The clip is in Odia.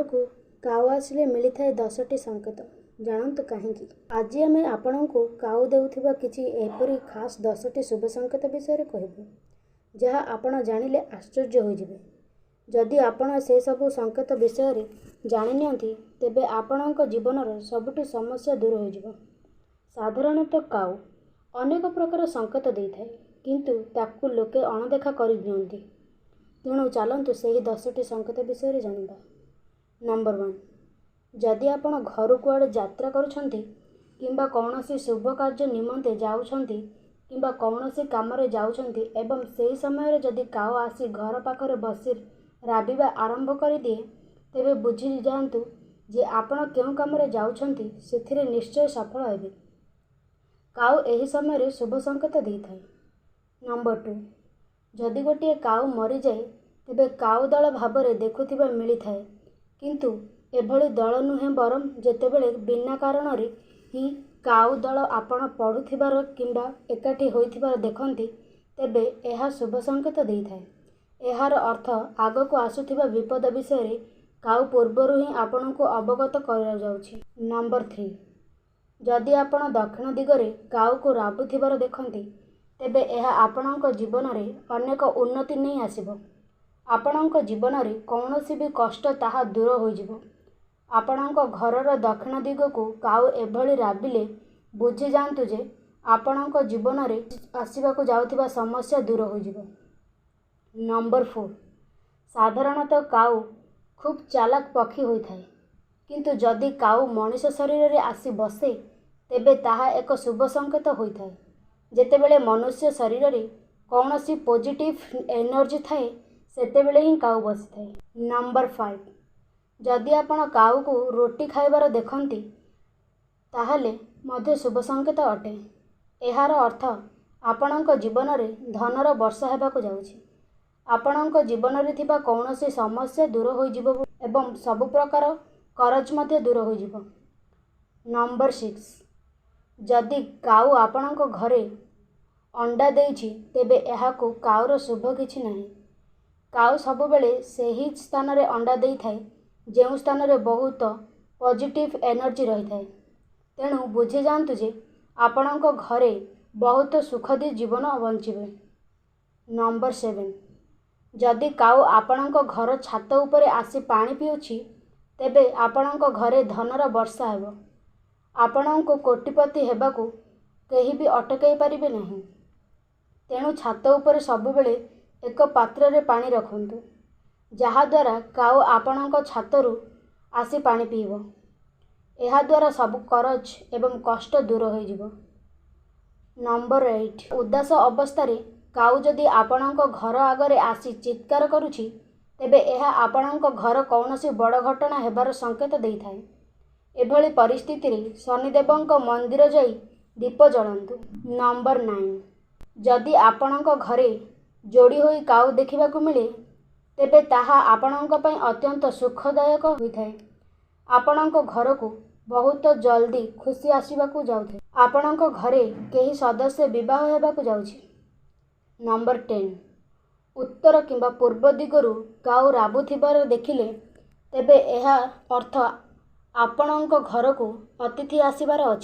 ଘରକୁ କାଉ ଆସିଲେ ମିଳିଥାଏ 10ଟି ସଂକେତ। ଜାଣନ୍ତୁ କାହିଁକି? ଆଜି ଆମେ ଆପଣଙ୍କୁ କାଉ ଦେଉଥିବା କିଛି ଏପରି ଖାସ୍ 10ଟି ଶୁଭ ସଂକେତ ବିଷୟରେ କହିବୁ, ଯାହା ଆପଣ ଜାଣିଲେ ଆଶ୍ଚର୍ଯ୍ୟ ହୋଇଯିବେ। ଯଦି ଆପଣ ସେସବୁ ସଂକେତ ବିଷୟରେ ଜାଣିନିଅନ୍ତି, ତେବେ ଆପଣଙ୍କ ଜୀବନର ସବୁଠି ସମସ୍ୟା ଦୂର ହୋଇଯିବ। ସାଧାରଣତଃ କାଉ ଅନେକ ପ୍ରକାର ସଂକେତ ଦେଇଥାଏ, କିନ୍ତୁ ତାକୁ ଲୋକେ ଅଣଦେଖା କରିଦିଅନ୍ତି। ତେଣୁ ଚାଲନ୍ତୁ ସେହି 10ଟି ସଂକେତ ବିଷୟରେ ଜାଣିବା। ନମ୍ବର 1, ଯଦି ଆପଣ ଘରୁ କୁଆଡ଼େ ଯାତ୍ରା କରୁଛନ୍ତି କିମ୍ବା କୌଣସି ଶୁଭ କାର୍ଯ୍ୟ ନିମନ୍ତେ ଯାଉଛନ୍ତି କିମ୍ବା କୌଣସି କାମରେ ଯାଉଛନ୍ତି ଏବଂ ସେହି ସମୟରେ ଯଦି କାଉ ଆସି ଘର ପାଖରେ ବସି ରାବିବା ଆରମ୍ଭ କରିଦିଏ, ତେବେ ବୁଝିଯାଆନ୍ତୁ ଯେ ଆପଣ କେଉଁ କାମରେ ଯାଉଛନ୍ତି ସେଥିରେ ନିଶ୍ଚୟ ସଫଳ ହେବେ। କାଉ ଏହି ସମୟରେ ଶୁଭ ସଂକେତ ଦେଇଥାଏ। ନମ୍ବର 2, ଯଦି ଗୋଟିଏ କାଉ ମରିଯାଏ, ତେବେ କାଉ ଦଳ ଭାବରେ ଦେଖୁଥିବା ମିଳିଥାଏ, କିନ୍ତୁ ଏଭଳି ଦଳ ନୁହେଁ, ବରଂ ଯେତେବେଳେ ବିନା କାରଣରେ ହିଁ କାଉ ଦଳ ଆପଣ ପଢ଼ୁଥିବାର କିମ୍ବା ଏକାଠି ହୋଇଥିବାର ଦେଖନ୍ତି, ତେବେ ଏହା ଶୁଭ ସଂକେତ ଦେଇଥାଏ। ଏହାର ଅର୍ଥ ଆଗକୁ ଆସୁଥିବା ବିପଦ ବିଷୟରେ କାଉ ପୂର୍ବରୁ ହିଁ ଆପଣଙ୍କୁ ଅବଗତ କରାଯାଉଛି। ନମ୍ବର 3, ଯଦି ଆପଣ ଦକ୍ଷିଣ ଦିଗରେ କାଉକୁ ରାବୁଥିବାର ଦେଖନ୍ତି, ତେବେ ଏହା ଆପଣଙ୍କ ଜୀବନରେ ଅନେକ ଉନ୍ନତି ନେଇ ଆସିବ। ଆପଣଙ୍କ ଜୀବନରେ କୌଣସି ବି କଷ୍ଟ ତାହା ଦୂର ହୋଇଯିବ। ଆପଣଙ୍କ ଘରର ଦକ୍ଷିଣ ଦିଗକୁ କାଉ ଏଭଳି ରାବିଲେ ବୁଝିଯାଆନ୍ତୁ ଯେ ଆପଣଙ୍କ ଜୀବନରେ ଆସିବାକୁ ଯାଉଥିବା ସମସ୍ୟା ଦୂର ହୋଇଯିବ। ନମ୍ବର 4, ସାଧାରଣତଃ କାଉ ଖୁବ୍ ଚାଲାକ ପକ୍ଷୀ ହୋଇଥାଏ, କିନ୍ତୁ ଯଦି କାଉ ମଣିଷ ଶରୀରରେ ଆସି ବସେ, ତେବେ ତାହା ଏକ ଶୁଭ ସଂକେତ ହୋଇଥାଏ। ଯେତେବେଳେ ମନୁଷ୍ୟ ଶରୀରରେ କୌଣସି ପଜିଟିଭ୍ ଏନର୍ଜି ଥାଏ, ସେତେବେଳେ ହିଁ କାଉ ବସିଥାଏ। ନମ୍ବର 5, ଯଦି ଆପଣ କାଉକୁ ରୁଟି ଖାଇବାର ଦେଖନ୍ତି, ତାହେଲେ ମଧ୍ୟ ଶୁଭ ସଂକେତ ଅଟେ। ଏହାର ଅର୍ଥ ଆପଣଙ୍କ ଜୀବନରେ ଧନର ବର୍ଷା ହେବାକୁ ଯାଉଛି। ଆପଣଙ୍କ ଜୀବନରେ ଥିବା କୌଣସି ସମସ୍ୟା ଦୂର ହୋଇଯିବ ଏବଂ ସବୁ ପ୍ରକାର କରଜ ମଧ୍ୟ ଦୂର ହୋଇଯିବ। ନମ୍ବର 6, ଯଦି କାଉ ଆପଣଙ୍କ ଘରେ ଅଣ୍ଡା ଦେଇଛି, ତେବେ ଏହାକୁ କାଉର ଶୁଭ କିଛି ନାହିଁ। କାଉ ସବୁବେଳେ ସେହି ସ୍ଥାନରେ ଅଣ୍ଡା ଦେଇଥାଏ ଯେଉଁ ସ୍ଥାନରେ ବହୁତ ପଜିଟିଭ୍ ଏନର୍ଜି ରହିଥାଏ। ତେଣୁ ବୁଝିଯାଆନ୍ତୁ ଯେ ଆପଣଙ୍କ ଘରେ ବହୁତ ସୁଖଦ ଜୀବନ ବଞ୍ଚିବେ। ନମ୍ବର 7, ଯଦି କାଉ ଆପଣଙ୍କ ଘର ଛାତ ଉପରେ ଆସି ପାଣି ପିଉଛି, ତେବେ ଆପଣଙ୍କ ଘରେ ଧନର ବର୍ଷା ହେବ। ଆପଣଙ୍କୁ କୋଟିପତି ହେବାକୁ କେହି ବି ଅଟକାଇ ପାରିବେ ନାହିଁ। ତେଣୁ ଛାତ ଉପରେ ସବୁବେଳେ ଏକ ପାତ୍ରରେ ପାଣି ରଖନ୍ତୁ, ଯାହାଦ୍ୱାରା କାଉ ଆପଣଙ୍କ ଛାତରୁ ଆସି ପାଣି ପିଇବ। ଏହାଦ୍ୱାରା ସବୁ କରଜ ଏବଂ କଷ୍ଟ ଦୂର ହୋଇଯିବ। ନମ୍ବର 8, ଉଦାସ ଅବସ୍ଥାରେ କାଉ ଯଦି ଆପଣଙ୍କ ଘର ଆଗରେ ଆସି ଚିତ୍କାର କରୁଛି, ତେବେ ଏହା ଆପଣଙ୍କ ଘର କୌଣସି ବଡ଼ ଘଟଣା ହେବାର ସଂକେତ ଦେଇଥାଏ। ଏଭଳି ପରିସ୍ଥିତିରେ ଶନିଦେବଙ୍କ ମନ୍ଦିର ଯାଇ ଦୀପ ଜଳାନ୍ତୁ। ନମ୍ବର 9, ଯଦି ଆପଣଙ୍କ ଘରେ ଯୋଡ଼ି ହୋଇ କାଉ ଦେଖିବାକୁ ମିଳେ, ତେବେ ତାହା ଆପଣଙ୍କ ପାଇଁ ଅତ୍ୟନ୍ତ ସୁଖଦାୟକ ହୋଇଥାଏ। ଆପଣଙ୍କ ଘରକୁ ବହୁତ ଜଲଦି ଖୁସି ଆସିବାକୁ ଯାଉଥାଏ। ଆପଣଙ୍କ ଘରେ କେହି ସଦସ୍ୟ ବିବାହ ହେବାକୁ ଯାଉଛି। ନମ୍ବର 10, ଉତ୍ତର କିମ୍ବା ପୂର୍ବ ଦିଗରୁ କାଉ ରାବୁଥିବାର ଦେଖିଲେ, ତେବେ ଏହା ଅର୍ଥ ଆପଣଙ୍କ ଘରକୁ ଅତିଥି ଆସିବାର ଅଛି।